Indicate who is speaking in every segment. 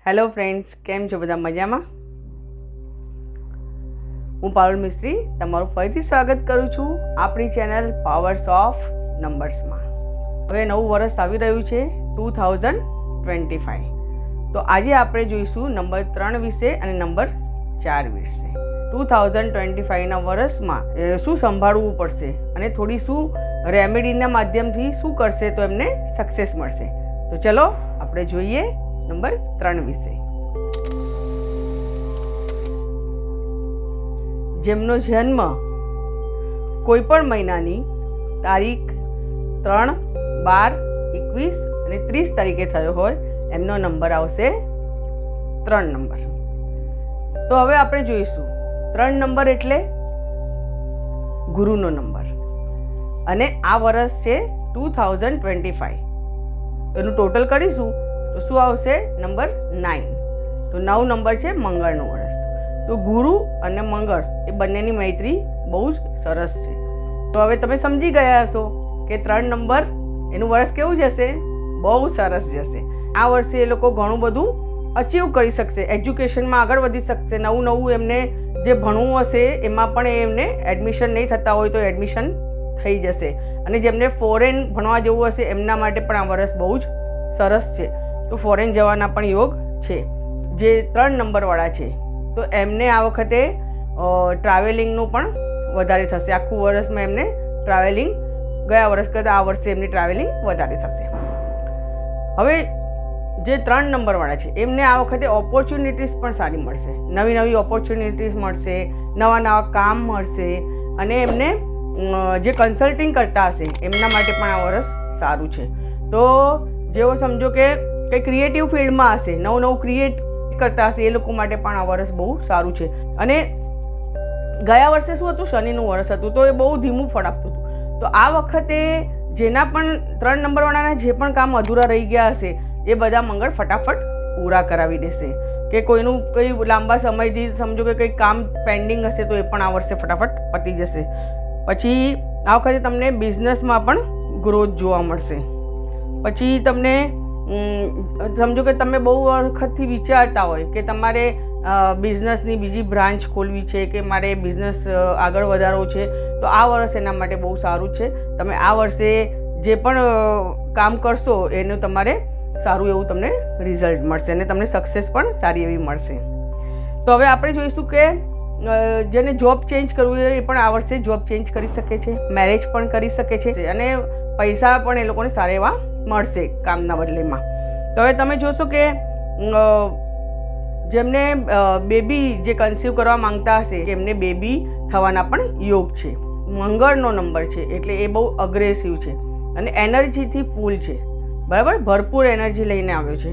Speaker 1: Hello friends, કેમ છો બધા? મજામાં? હું પારુલ મિસ્ત્રી તમારું ફરીથી સ્વાગત કરું છું આપણી ચેનલ પાવર્સ ઓફ નંબર્સમાં. હવે નવું વર્ષ આવી રહ્યું છે 2025. તો આજે આપણે જોઈશું નંબર 3 વિશે અને નંબર 4 વિશે. 2025ના વર્ષમાં શું સંભાળવું પડશે અને થોડી શું રેમેડીના માધ્યમથી શું કરશે તો એમને સક્સેસ મળશે. તો ચલો આપણે જોઈએ નંબર 3 વિશે. જેમનો જન્મ કોઈ પણ મહિનાની તારીખ 3, 12, 21 અને 30 તારીખે થયો હોય એમનો નંબર આવશે 3 નંબર. તો હવે આપણે જોઈશું 3 નંબર એટલે ગુરુનો નંબર અને આ વર્ષ છે 2025. એનું ટોટલ કરીશું તો શું આવશે? નંબર 9. તો 9 નંબર છે મંગળનો વર્ષ. તો ગુરુ અને મંગળ એ બંનેની મૈત્રી બહુ જ સરસ છે. તો હવે તમે સમજી ગયા હશો કે 3 નંબર એનું વર્ષ કેવું જશે? બહુ સરસ જશે. આ વર્ષે એ લોકો ઘણું બધું અચીવ કરી શકશે, એજ્યુકેશનમાં આગળ વધી શકશે. નવું એમને જે ભણવું હશે એમાં પણ એમને એડમિશન નહીં થતા હોય તો એડમિશન થઈ જશે. અને જેમને ફોરેન ભણવા જવું હશે એમના માટે પણ આ વર્ષ બહુ જ સરસ છે. તો ફોરેન જવાના પણ યોગ છે. જે 3 નંબરવાળા છે તો એમને આ વખતે ટ્રાવેલિંગનું પણ વધારે થશે. આખું વર્ષમાં એમને ટ્રાવેલિંગ ગયા વર્ષ કરતાં આ વર્ષે એમની ટ્રાવેલિંગ વધારે થશે. હવે જે 3 નંબરવાળા છે એમને આ વખતે ઓપોર્ચ્યુનિટીઝ પણ સારી મળશે. નવી ઓપોર્ચ્યુનિટીઝ મળશે, નવા કામ મળશે અને એમને જે કન્સલ્ટિંગ કરતા હશે એમના માટે પણ આ વર્ષ સારું છે. તો જેઓ સમજો કે કંઈ ક્રિએટિવ ફિલ્ડમાં હશે, નવું ક્રિએટ કરતા હશે એ લોકો માટે પણ આ વર્ષ બહુ સારું છે. અને ગયા વર્ષે શું હતું? શનિનું વર્ષ હતું તો એ બહુ ધીમું ફળ આપતું હતું. તો આ વખતે જેના પણ 3 નંબરવાળાના જે પણ કામ અધૂરા રહી ગયા હશે એ બધા મંગળ ફટાફટ પૂરા કરાવી દેશે. કે કોઈનું કંઈ લાંબા સમયથી સમજો કે કંઈ કામ પેન્ડિંગ હશે તો એ પણ આ વર્ષે ફટાફટ પતી જશે. પછી આ વખતે તમને બિઝનેસમાં પણ ગ્રોથ જોવા મળશે. પછી તમને સમજો કે તમે બહુ વખતથી વિચારતા હોય કે તમારે બિઝનેસની બીજી બ્રાન્ચ ખોલવી છે કે મારે બિઝનેસ આગળ વધારવો છે તો આ વર્ષ એના માટે બહુ સારું છે. તમે આ વર્ષે જે પણ કામ કરશો એનું તમારે સારું એવું તમને રિઝલ્ટ મળશે અને તમને સક્સેસ પણ સારી એવી મળશે. તો હવે આપણે જોઈશું કે જેને જોબ ચેન્જ કરવું હોય એ પણ આ વર્ષે જોબ ચેન્જ કરી શકે છે, મેરેજ પણ કરી શકે છે અને પૈસા પણ એ લોકોને સારા એવા મળશે કામના બદલેમાં. તો હવે તમે જોશો કે જેમને બેબી જે કન્સીવ કરવા માંગતા હશે એમને બેબી થવાના પણ યોગ છે. મંગળનો નંબર છે એટલે એ બહુ અગ્રેસિવ છે અને એનર્જીથી ફૂલ છે, બરાબર, ભરપૂર એનર્જી લઈને આવ્યો છે.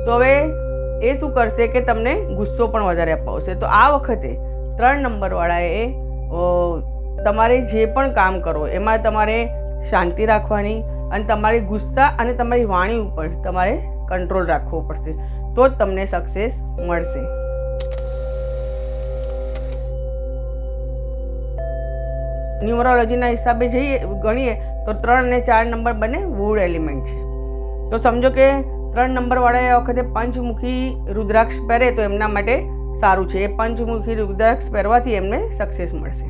Speaker 1: તો હવે એ શું કરશે કે તમને ગુસ્સો પણ વધારે અપાવશે. તો આ વખતે 3 નંબરવાળાએ તમારે જે પણ કામ કરો એમાં તમારે શાંતિ રાખવાની અને તમારી ગુસ્સા અને તમારી વાણી ઉપર તમારે કંટ્રોલ રાખવો પડશે તો જ તમને સક્સેસ મળશે. ન્યુમરોલોજીના હિસાબે ગણીએ તો 3 અને 4 નંબર બંને વુડ એલિમેન્ટ છે. તો સમજો કે 3 નંબરવાળાએ આ વખતે પંચમુખી રુદ્રાક્ષ પહેરે તો એમના માટે સારું છે. એ પંચમુખી રુદ્રાક્ષ પહેરવાથી એમને સક્સેસ મળશે.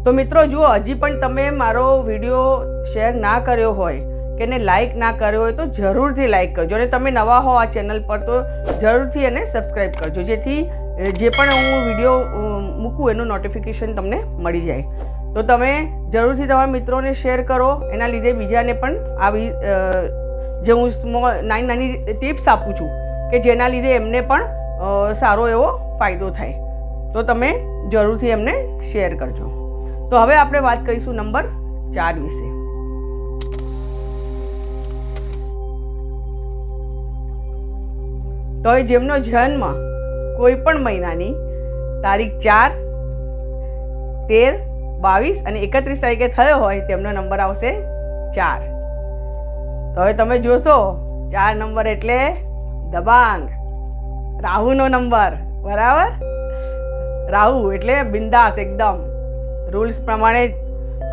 Speaker 1: તો મિત્રો જુઓ, હજી પણ તમે મારો વિડીયો શેર ના કર્યો હોય કે એને લાઇક ના કર્યો હોય તો જરૂરથી લાઇક કરજો અને તમે નવા હો આ ચેનલ પર તો જરૂરથી એને સબસ્ક્રાઈબ કરજો જેથી જે પણ હું વિડીયો મૂકું એનું નોટિફિકેશન તમને મળી જાય. તો તમે જરૂરથી તમારા મિત્રોને શેર કરો, એના લીધે બીજાને પણ આવી જે હું નાની ટિપ્સ આપું છું કે જેના લીધે એમને પણ સારો એવો ફાયદો થાય. તો તમે જરૂરથી એમને શેર કરજો. તો હવે આપણે વાત કરીશું નંબર 4 વિશે. તો હવે જેમનો જન્મ કોઈ પણ મહિનાની તારીખ 4, 13, 22 અને 31 તારીખે થયો હોય તેમનો નંબર આવશે 4. તો હવે તમે જોશો 4 નંબર એટલે દબાંગ, રાહુનો નંબર, બરાબર. રાહુ એટલે બિંદાસ, એકદમ રૂલ્સ પ્રમાણે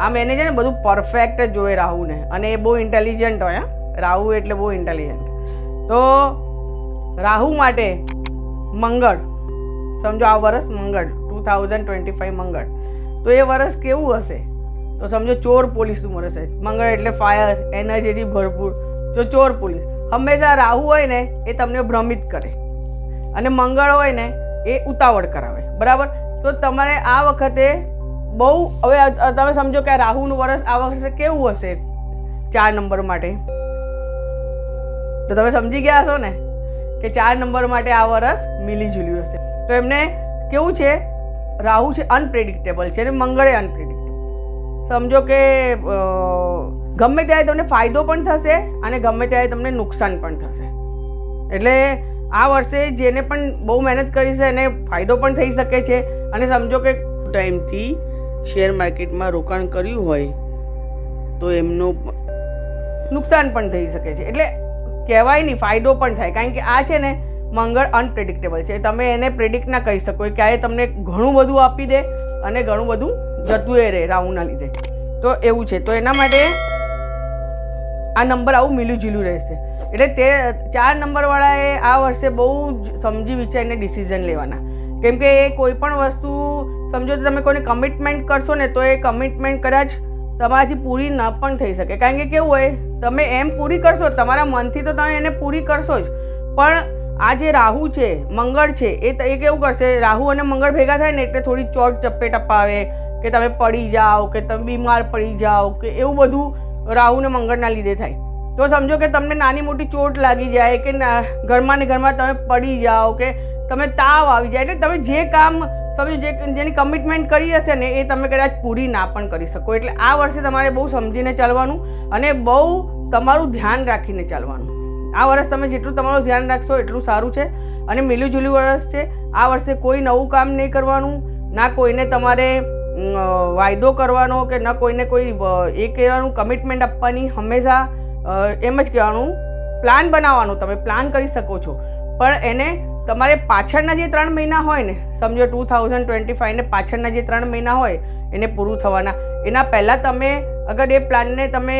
Speaker 1: આમ એને છે ને બધું પરફેક્ટ જ જોઈએ રાહુને અને એ બહુ ઇન્ટેલિજન્ટ હોય. રાહુ એટલે બહુ ઇન્ટેલિજન્ટ. તો રાહુ માટે મંગળ, સમજો આ વર્ષ મંગળ 2025 મંગળ, તો એ વર્ષ કેવું હશે? તો સમજો ચોર પોલીસનું વર્ષ છે. મંગળ એટલે ફાયર, એનર્જીથી ભરપૂર. તો ચોર પોલીસ હંમેશા રાહુ હોય ને એ તમને ભ્રમિત કરે અને મંગળ હોય ને એ ઉતાવળ કરાવે, બરાબર. તો તમારે આ વખતે બહુ, હવે તમે સમજો કે આ રાહુનું વર્ષ આ વર્ષે કેવું હશે 4 નંબર માટે? તો તમે સમજી ગયા હશો ને કે 4 નંબર માટે આ વર્ષ મિલીજુલ્યું હશે. તો એમને કેવું છે? રાહુ છે અનપ્રેડિક્ટેબલ છે અને મંગળે અનપ્રેડિક્ટેબલ. સમજો કે ગમે ત્યારે તમને ફાયદો પણ થશે અને ગમે ત્યારે તમને નુકસાન પણ થશે. એટલે આ વર્ષે જેને પણ બહુ મહેનત કરી છે એને ફાયદો પણ થઈ શકે છે. અને સમજો કે ટાઈમથી શેર માર્કેટમાં રોકાણ કર્યું હોય તો એમનું નુકસાન પણ થઈ શકે છે. એટલે કહેવાય નહીં, ફાયદો પણ થાય, કારણ કે આ છે ને મંગળ અનપ્રેડિક્ટેબલ છે. તમે એને પ્રેડિક્ટ ના કરી શકો. ક્યારે તમને ઘણું બધું આપી દે અને ઘણું બધું જતું રહે રાહુના લીધે. તો એવું છે. તો એના માટે આ નંબર આવું મિલું ઝીલું રહેશે. એટલે તે 4 નંબરવાળાએ આ વર્ષે બહુ જ સમજી વિચારીને ડિસિઝન લેવાના. કેમ કે એ કોઈ પણ વસ્તુ સમજો તો તમે કોઈને કમિટમેન્ટ કરશો ને તો એ કમિટમેન્ટ કદાચ તમારાથી પૂરી ન પણ થઈ શકે. કારણ કે કેવું હોય, તમે એમ પૂરી કરશો તમારા મનથી તો તમે એને પૂરી કરશો જ, પણ આ જે રાહુ છે, મંગળ છે, એ કેવું કરશે? રાહુ અને મંગળ ભેગા થાય ને એટલે થોડી ચોટ ચપેટ અપાવે કે તમે પડી જાઓ, કે તમે બીમાર પડી જાઓ, કે એવું બધું રાહુ ને મંગળના લીધે થાય. તો સમજો કે તમને નાની મોટી ચોટ લાગી જાય, કે ઘરમાં ને ઘરમાં તમે પડી જાઓ, કે તમે તાવ આવી જાય. એટલે તમે જે કામ સમજો જેની કમિટમેન્ટ કરી હશે ને એ તમે કદાચ પૂરી ના પણ કરી શકો. એટલે આ વર્ષે તમારે બહુ સમજીને ચાલવાનું અને બહુ તમારું ધ્યાન રાખીને ચાલવાનું. આ વર્ષ તમે જેટલું તમારું ધ્યાન રાખશો એટલું સારું છે. અને મિલું જુલું વર્ષ છે. આ વર્ષે કોઈ નવું કામ નહીં કરવાનું, ના કોઈને તમારે વાયદો કરવાનો, કે ન કોઈને કોઈ એ કહેવાનું કમિટમેન્ટ આપવાની. હંમેશા એમ જ કહેવાનું, પ્લાન બનાવવાનું. તમે પ્લાન કરી શકો છો, પણ એને તમારે પાછળના જે 3 મહિના હોય ને, સમજો 2025 ને પાછળના જે 3 મહિના હોય એને પૂરું થવાના, એના પહેલાં તમે અગર એ પ્લાનને તમે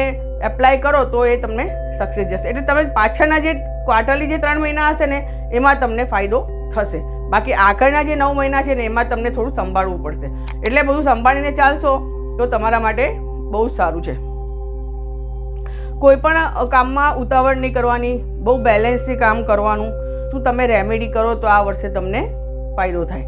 Speaker 1: એપ્લાય કરો તો એ તમને સક્સેસ જશે. એટલે તમે પાછળના જે ક્વાર્ટરલી જે 3 મહિના હશે ને એમાં તમને ફાયદો થશે. બાકી આગળના જે 9 મહિના છે ને એમાં તમને થોડું સંભાળવું પડશે. એટલે બધું સંભાળીને ચાલશો તો તમારા માટે બહુ સારું છે. કોઈ પણ કામમાં ઉતાવળ નહીં કરવાની, બહુ બેલેન્સથી કામ કરવાનું. શું તમે રેમેડી કરો તો આ વર્ષે તમને ફાયદો થાય.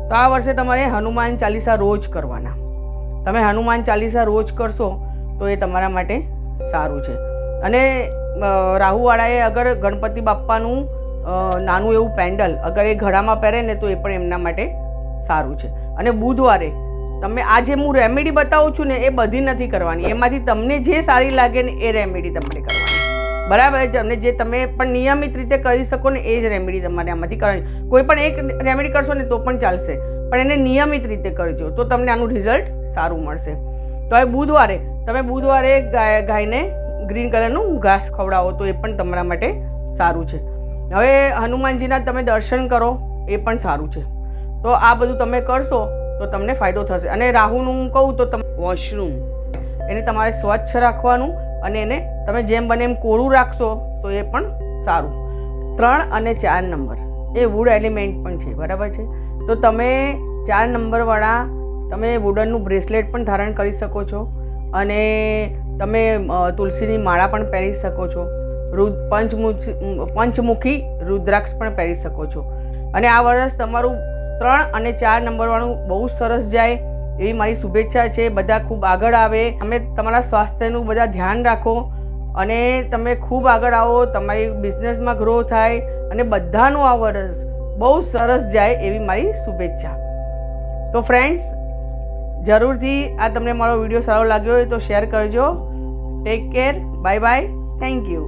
Speaker 1: તો આ વર્ષે તમારે હનુમાન ચાલીસા રોજ કરવાના. તમે હનુમાન ચાલીસા રોજ કરશો તો એ તમારા માટે સારું છે. અને રાહુવાળાએ અગર ગણપતિ બાપ્પાનું નાનું એવું પેન્ડલ અગર એ ગળામાં પહેરે ને તો એ પણ એમના માટે સારું છે. અને બુધવારે તમે આ જે હું રેમેડી બતાવું છું ને એ બધી નથી કરવાની, એમાંથી તમને જે સારી લાગે ને એ રેમેડી તમારે કરવાની, બરાબર. તમને જે તમે પણ નિયમિત રીતે કરી શકો ને એ જ રેમેડી તમારે આમાંથી કરવાની. કોઈ પણ એક રેમેડી કરશો ને તો પણ ચાલશે, પણ એને નિયમિત રીતે કરજો તો તમને આનું રિઝલ્ટ સારું મળશે. તો હવે બુધવારે ગાયને ગ્રીન કલરનું ઘાસ ખવડાવો તો એ પણ તમારા માટે સારું છે. હવે હનુમાનજીના તમે દર્શન કરો એ પણ સારું છે. તો આ બધું તમે કરશો તો તમને ફાયદો થશે. અને રાહુનું હું કહું તો તમે વોશરૂમ એને તમારે સ્વચ્છ રાખવાનું અને એને તમે જેમ બને એમ કોરું રાખશો તો એ પણ સારું. 3 અને 4 નંબર એ વુડ એલિમેન્ટ પણ છે, બરાબર છે. તો તમે 4 નંબરવાળા તમે વુડનનું બ્રેસલેટ પણ ધારણ કરી શકો છો અને તમે તુલસીની માળા પણ પહેરી શકો છો. પંચમુખી રુદ્રાક્ષ પણ પહેરી શકો છો. અને આ વર્ષ તમારું 3 અને 4 નંબરવાળું બહુ સરસ જાય એવી મારી શુભેચ્છા છે. બધા ખૂબ આગળ આવે, તમે તમારા સ્વાસ્થ્યનું બધા ધ્યાન રાખો અને તમે ખૂબ આગળ આવો, તમારી બિઝનેસમાં ગ્રો થાય અને બધાનું આ વર્ષ બહુ સરસ જાય એવી મારી શુભેચ્છા. તો ફ્રેન્ડ્સ, જરૂરથી આ તમને મારો વિડીયો સારો લાગ્યો હોય તો શેર કરજો. Take care, bye bye, thank you.